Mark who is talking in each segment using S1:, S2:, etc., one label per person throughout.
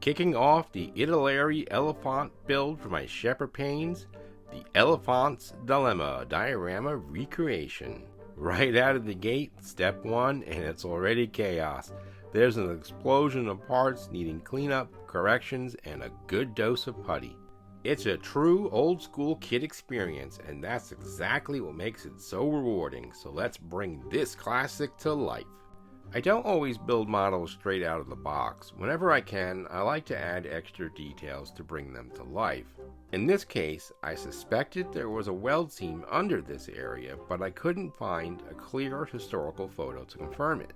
S1: Kicking off the Italeri Elefant build for my shepherd panes, the Elefant's Dilemma diorama recreation. Right out of the gate, step 1, and it's already chaos. There's an explosion of parts needing cleanup, corrections, and a good dose of putty. It's a true old school kit experience, and that's exactly what makes it so rewarding, so let's bring this classic to life. I don't always build models straight out of the box. Whenever I can, I like to add extra details to bring them to life. In this case, I suspected there was a weld seam under this area, but I couldn't find a clear historical photo to confirm it.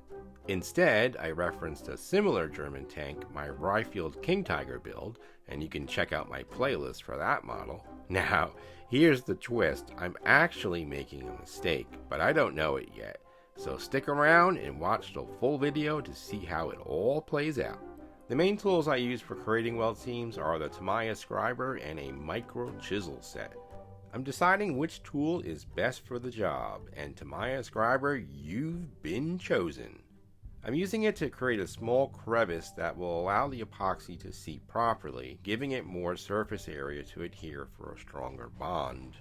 S1: Instead, I referenced a similar German tank, my Riffield King Tiger build, and you can check out my playlist for that model. Now, here's the twist. I'm actually making a mistake, but I don't know it yet. So stick around and watch the full video to see how it all plays out. The main tools I use for creating weld seams are the Tamiya scriber and a micro chisel set. I'm deciding which tool is best for the job, and Tamiya scriber, you've been chosen. I'm using it to create a small crevice that will allow the epoxy to seep properly, giving it more surface area to adhere for a stronger bond.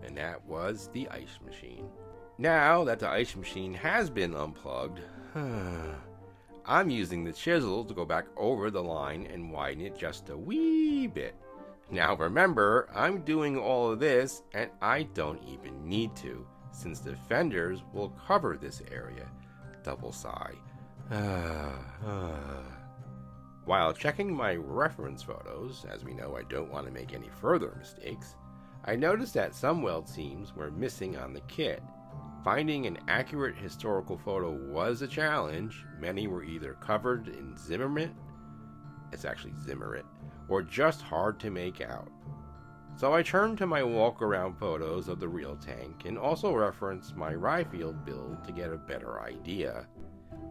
S1: And that was the ice machine. Now that the ice machine has been unplugged, I'm using the chisel to go back over the line and widen it just a wee bit. Now remember, I'm doing all of this and I don't even need to, since the fenders will cover this area. Double sigh. While checking my reference photos, as we know I don't want to make any further mistakes, I noticed that some weld seams were missing on the kit. Finding an accurate historical photo was a challenge. Many were either covered in Zimmerman, it's actually Zimmerit, or just hard to make out. So I turned to my walk-around photos of the real tank and also referenced my Riffield build to get a better idea.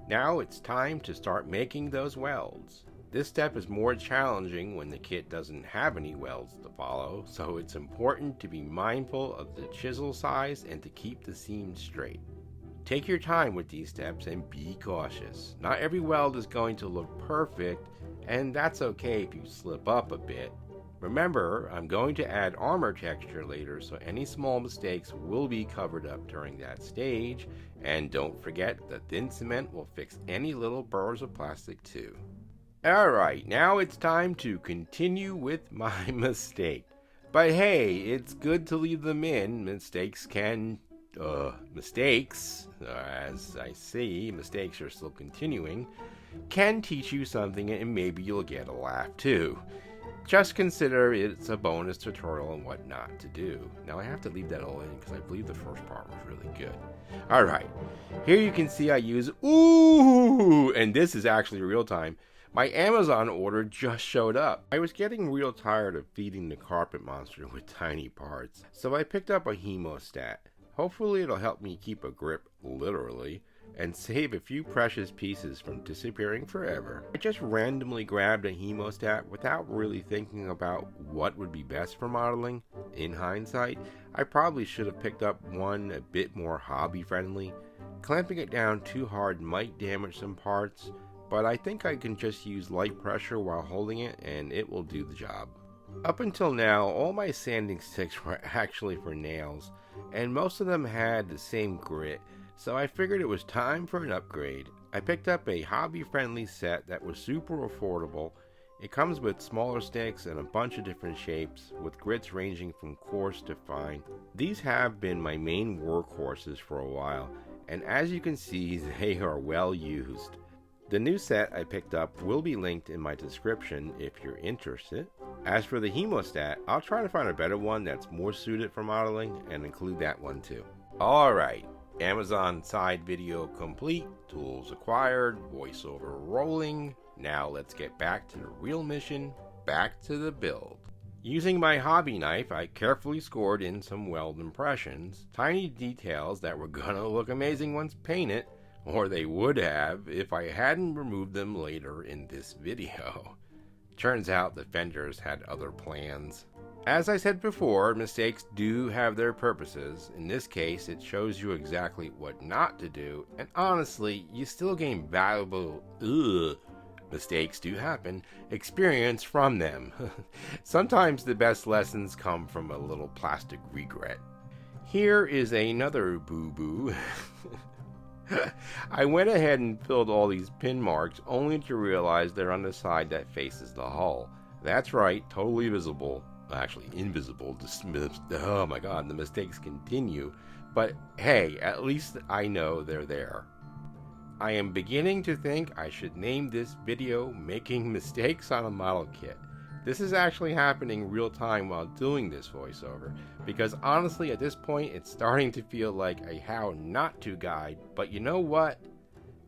S1: Now it's time to start making those welds. This step is more challenging when the kit doesn't have any welds to follow, so it's important to be mindful of the chisel size and to keep the seams straight. Take your time with these steps and be cautious. Not every weld is going to look perfect, and that's okay if you slip up a bit. Remember, I'm going to add armor texture later, so any small mistakes will be covered up during that stage, and don't forget that thin cement will fix any little burrs of plastic too. Alright, now it's time to continue with my mistake. But hey, it's good to leave them in. Mistakes, as I see, mistakes are still continuing, can teach you something and maybe you'll get a laugh too. Just consider it's a bonus tutorial on what not to do. Now I have to leave that all in because I believe the first part was really good. Alright, here you can see I use and this is actually real time. My Amazon order just showed up. I was getting real tired of feeding the carpet monster with tiny parts, so I picked up a hemostat. Hopefully it'll help me keep a grip, literally, and save a few precious pieces from disappearing forever. I just randomly grabbed a hemostat without really thinking about what would be best for modeling. In hindsight, I probably should have picked up one a bit more hobby friendly. Clamping it down too hard might damage some parts, but I think I can just use light pressure while holding it and it will do the job. Up until now, all my sanding sticks were actually for nails, and most of them had the same grit, so I figured it was time for an upgrade. I picked up a hobby-friendly set that was super affordable. It comes with smaller sticks and a bunch of different shapes, with grits ranging from coarse to fine. These have been my main workhorses for a while, and as you can see, they are well used. The new set I picked up will be linked in my description if you're interested. As for the hemostat, I'll try to find a better one that's more suited for modeling and include that one too. Alright, Amazon side video complete, tools acquired, voiceover rolling. Now let's get back to the real mission, back to the build. Using my hobby knife, I carefully scored in some weld impressions, tiny details that were gonna look amazing once painted, or they would have if I hadn't removed them later in this video. Turns out the fenders had other plans. As I said before, mistakes do have their purposes. In this case, it shows you exactly what not to do, and honestly, you still gain valuable Mistakes do happen. Experience from them. Sometimes the best lessons come from a little plastic regret. Here is another boo-boo. I went ahead and filled all these pin marks only to realize they're on the side that faces the hull. That's right, totally visible. Actually, invisible. Oh my god, the mistakes continue. But hey, at least I know they're there. I am beginning to think I should name this video Making Mistakes on a Model Kit. This is actually happening real time while doing this voiceover, because honestly at this point it's starting to feel like a how not to guide, but you know what?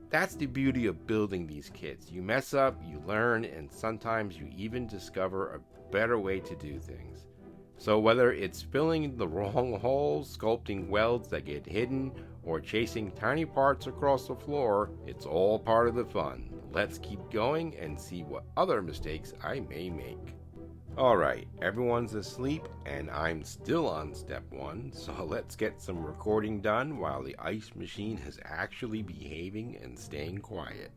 S1: That's the beauty of building these kits. You mess up, you learn, and sometimes you even discover a better way to do things. So whether it's filling the wrong holes, sculpting welds that get hidden, or chasing tiny parts across the floor, it's all part of the fun. Let's keep going and see what other mistakes I may make. Alright, everyone's asleep and I'm still on step 1, so let's get some recording done while the ice machine is actually behaving and staying quiet.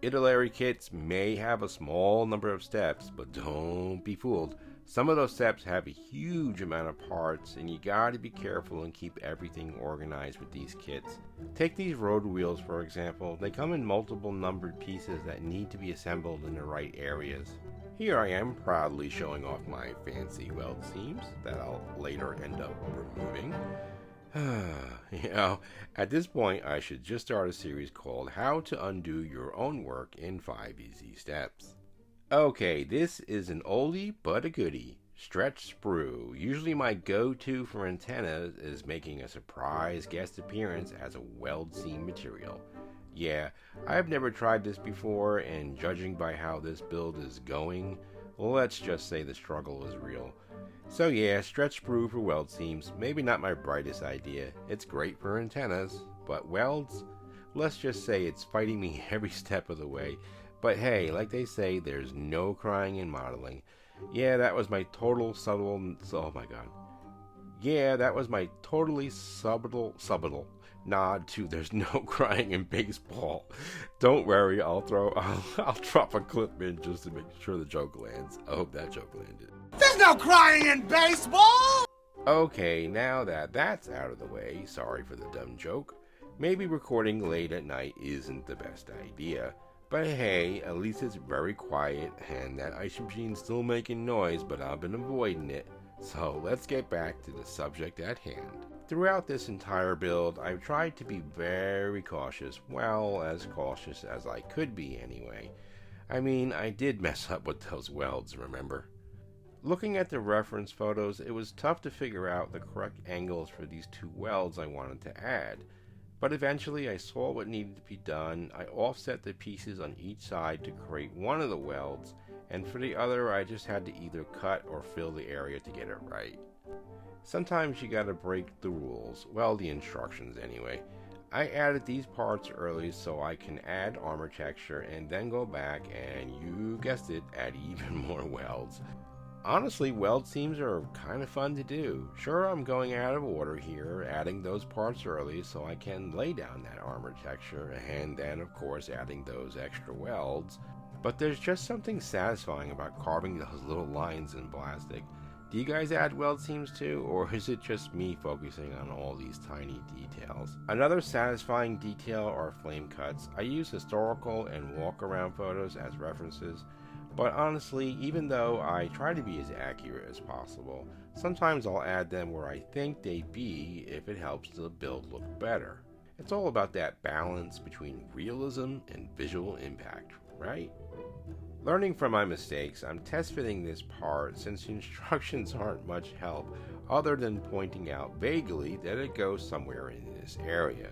S1: Italeri kits may have a small number of steps, but don't be fooled. Some of those steps have a huge amount of parts, and you gotta be careful and keep everything organized with these kits. Take these road wheels for example. They come in multiple numbered pieces that need to be assembled in the right areas. Here I am proudly showing off my fancy weld seams that I'll later end up removing. You know, at this point I should just start a series called How to Undo Your Own Work in 5 Easy Steps. Okay, this is an oldie but a goodie. Stretch sprue. Usually my go-to for antennas is making a surprise guest appearance as a weld seam material. Yeah, I've never tried this before, and judging by how this build is going, let's just say the struggle is real. So yeah, stretch sprue for weld seams, maybe not my brightest idea. It's great for antennas, but welds? Let's just say it's fighting me every step of the way. But hey, like they say, there's no crying in modeling. Yeah, that was my total subtle, oh my god. Yeah, that was my totally subtle nod to there's no crying in baseball. Don't worry, I'll drop a clip in just to make sure the joke lands. I hope that joke landed.
S2: There's no crying in baseball!
S1: Okay, now that that's out of the way, sorry for the dumb joke. Maybe recording late at night isn't the best idea. But hey, at least it's very quiet, and that ice machine's still making noise, but I've been avoiding it. So let's get back to the subject at hand. Throughout this entire build, I've tried to be very cautious, well, as cautious as I could be anyway. I mean, I did mess up with those welds, remember? Looking at the reference photos, it was tough to figure out the correct angles for these two welds I wanted to add. But eventually I saw what needed to be done. I offset the pieces on each side to create one of the welds, and for the other I just had to either cut or fill the area to get it right. Sometimes you gotta break the rules, well, the instructions anyway. I added these parts early so I can add armor texture and then go back and, you guessed it, add even more welds. Honestly, weld seams are kind of fun to do. Sure, I'm going out of order here, adding those parts early so I can lay down that armor texture, and then of course adding those extra welds. But there's just something satisfying about carving those little lines in plastic. Do you guys add weld seams too, or is it just me focusing on all these tiny details? Another satisfying detail are flame cuts. I use historical and walk-around photos as references. But honestly, even though I try to be as accurate as possible, sometimes I'll add them where I think they'd be if it helps the build look better. It's all about that balance between realism and visual impact, right? Learning from my mistakes, I'm test fitting this part since the instructions aren't much help other than pointing out vaguely that it goes somewhere in this area.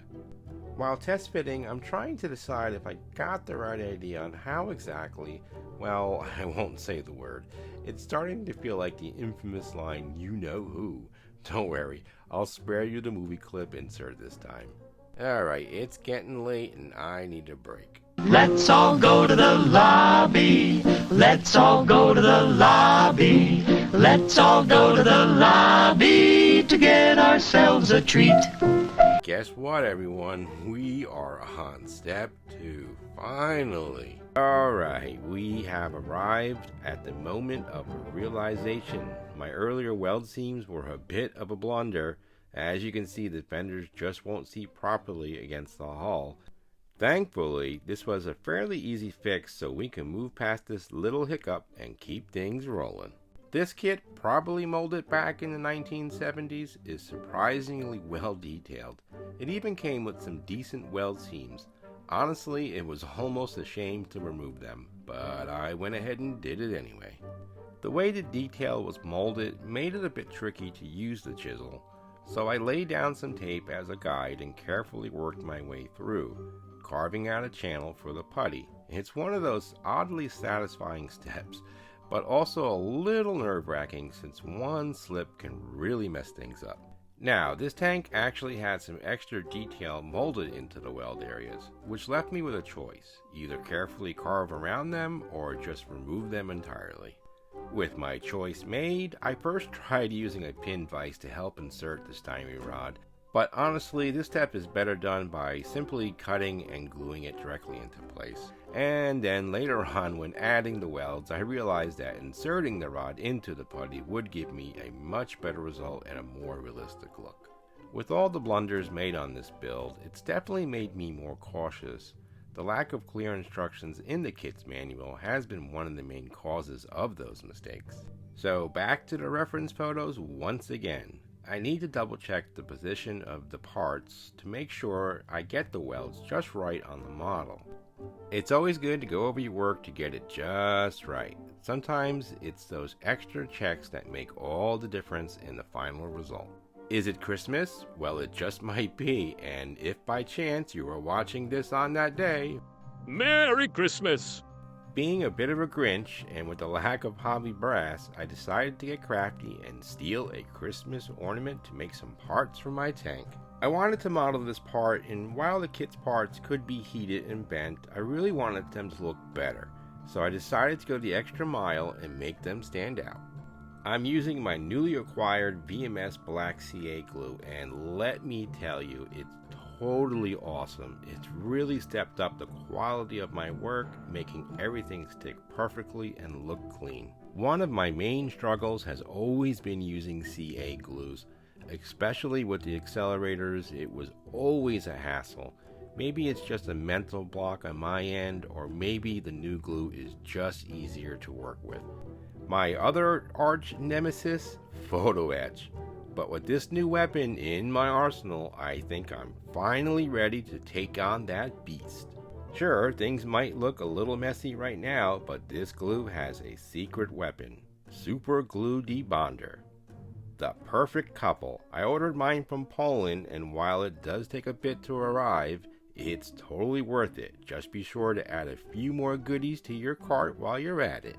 S1: While test fitting, I'm trying to decide if I got the right idea on how exactly, well, I won't say the word. It's starting to feel like the infamous line, "You know who." Don't worry, I'll spare you the movie clip insert this time. Alright, it's getting late and I need a break.
S3: Let's all go to the lobby. Let's all go to the lobby. Let's all go to the lobby to get ourselves a treat.
S1: guess what, everyone? We are on step 2, finally. Alright, we have arrived at the moment of realization. My earlier weld seams were a bit of a blunder. As you can see, the fenders just won't seat properly against the hull. Thankfully, this was a fairly easy fix, so we can move past this little hiccup and keep things rolling. This kit, probably molded back in the 1970s, is surprisingly well detailed. It even came with some decent weld seams. Honestly, it was almost a shame to remove them, but I went ahead and did it anyway. The way the detail was molded made it a bit tricky to use the chisel, so I laid down some tape as a guide and carefully worked my way through, carving out a channel for the putty. It's one of those oddly satisfying steps, but also a little nerve-wracking since one slip can really mess things up. Now, this tank actually had some extra detail molded into the weld areas, which left me with a choice: either carefully carve around them or just remove them entirely. With my choice made, I first tried using a pin vise to help insert the styrene rod, but honestly, this step is better done by simply cutting and gluing it directly into place. And then later on, when adding the welds, I realized that inserting the rod into the putty would give me a much better result and a more realistic look. With all the blunders made on this build, it's definitely made me more cautious. The lack of clear instructions in the kit's manual has been one of the main causes of those mistakes. So back to the reference photos once again. I need to double check the position of the parts to make sure I get the welds just right on the model. It's always good to go over your work to get it just right. Sometimes it's those extra checks that make all the difference in the final result. Is it Christmas? Well, it just might be, and if by chance you are watching this on that day,
S4: Merry Christmas!
S1: Being a bit of a Grinch, and with the lack of hobby brass, I decided to get crafty and steal a Christmas ornament to make some parts for my tank. I wanted to model this part, and while the kit's parts could be heated and bent, I really wanted them to look better, so I decided to go the extra mile and make them stand out. I'm using my newly acquired VMS Black CA glue, and let me tell you, it's totally awesome. It's really stepped up the quality of my work, making everything stick perfectly and look clean. One of my main struggles has always been using CA glues, especially with the accelerators. It was always a hassle. Maybe it's just a mental block on my end, or maybe the new glue is just easier to work with. My other arch nemesis, photo etch. But with this new weapon in my arsenal, I think I'm finally ready to take on that beast. Sure, things might look a little messy right now, but this glue has a secret weapon: Super Glue Debonder. The perfect couple. I ordered mine from Poland, and while it does take a bit to arrive, it's totally worth it. Just be sure to add a few more goodies to your cart while you're at it.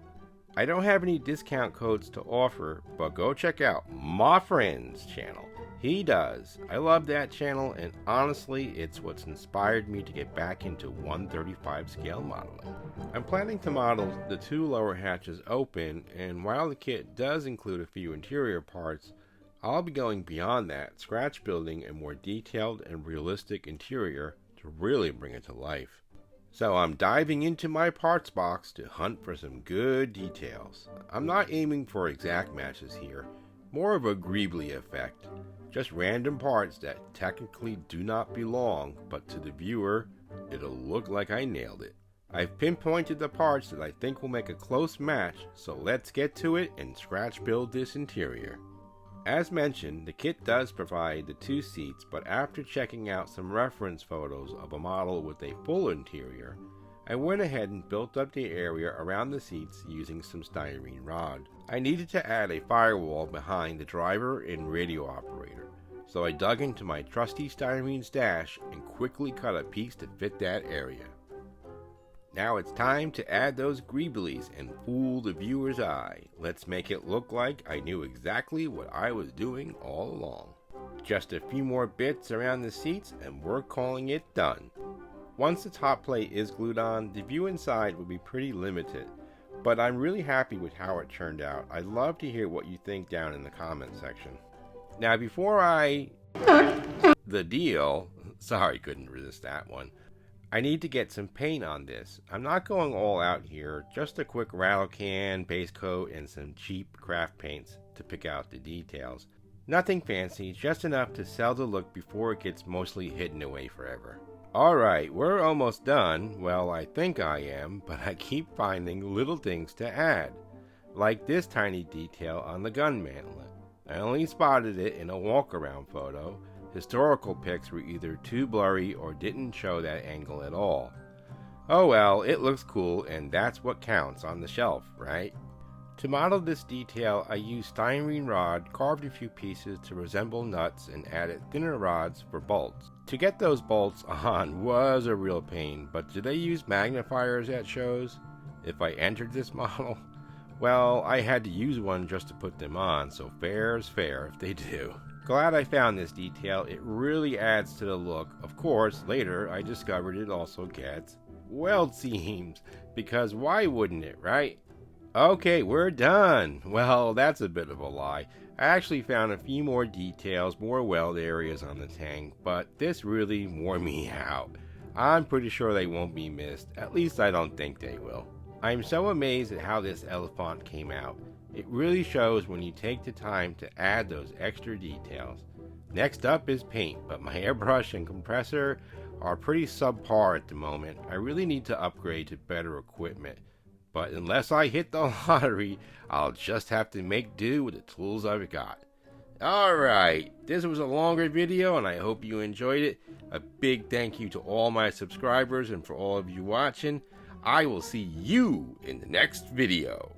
S1: I don't have any discount codes to offer, but go check out my friend's channel. He does. I love that channel, and honestly, it's what's inspired me to get back into 1/35 scale modeling. I'm planning to model the 2 lower hatches open, and while the kit does include a few interior parts, I'll be going beyond that, scratch building a more detailed and realistic interior to really bring it to life. So I'm diving into my parts box to hunt for some good details. I'm not aiming for exact matches here, more of a Greeblies effect. Just random parts that technically do not belong, but to the viewer, it'll look like I nailed it. I've pinpointed the parts that I think will make a close match, so let's get to it and scratch build this interior. As mentioned, the kit does provide the 2 seats, but after checking out some reference photos of a model with a full interior, I went ahead and built up the area around the seats using some styrene rod. I needed to add a firewall behind the driver and radio operator, so I dug into my trusty styrene stash and quickly cut a piece to fit that area. Now it's time to add those Greeblies and fool the viewer's eye. Let's make it look like I knew exactly what I was doing all along. Just a few more bits around the seats and we're calling it done. Once the top plate is glued on, the view inside will be pretty limited, but I'm really happy with how it turned out. I'd love to hear what you think down in the comment section. Now before I the deal. Sorry, couldn't resist that one. I need to get some paint on this. I'm not going all out here, just a quick rattle can, base coat, and some cheap craft paints to pick out the details. Nothing fancy, just enough to sell the look before it gets mostly hidden away forever. Alright, we're almost done. Well, I think I am, but I keep finding little things to add. Like this tiny detail on the gun mantlet. I only spotted it in a walk-around photo. Historical pics were either too blurry or didn't show that angle at all. Oh well, it looks cool and that's what counts on the shelf, right? To model this detail, I used styrene rod, carved a few pieces to resemble nuts, and added thinner rods for bolts. To get those bolts on was a real pain, but do they use magnifiers at shows? If I entered this model? Well, I had to use one just to put them on, so fair's fair if they do. Glad I found this detail, it really adds to the look. Of course, later I discovered it also gets weld seams, because why wouldn't it, right? Okay, we're done. Well, that's a bit of a lie. I actually found a few more details, more weld areas on the tank, but this really wore me out. I'm pretty sure they won't be missed, at least I don't think they will. I'm so amazed at how this Elefant came out. It really shows when you take the time to add those extra details. Next up is paint, but my airbrush and compressor are pretty subpar at the moment. I really need to upgrade to better equipment. But unless I hit the lottery, I'll just have to make do with the tools I've got. Alright, this was a longer video and I hope you enjoyed it. A big thank you to all my subscribers and for all of you watching. I will see you in the next video.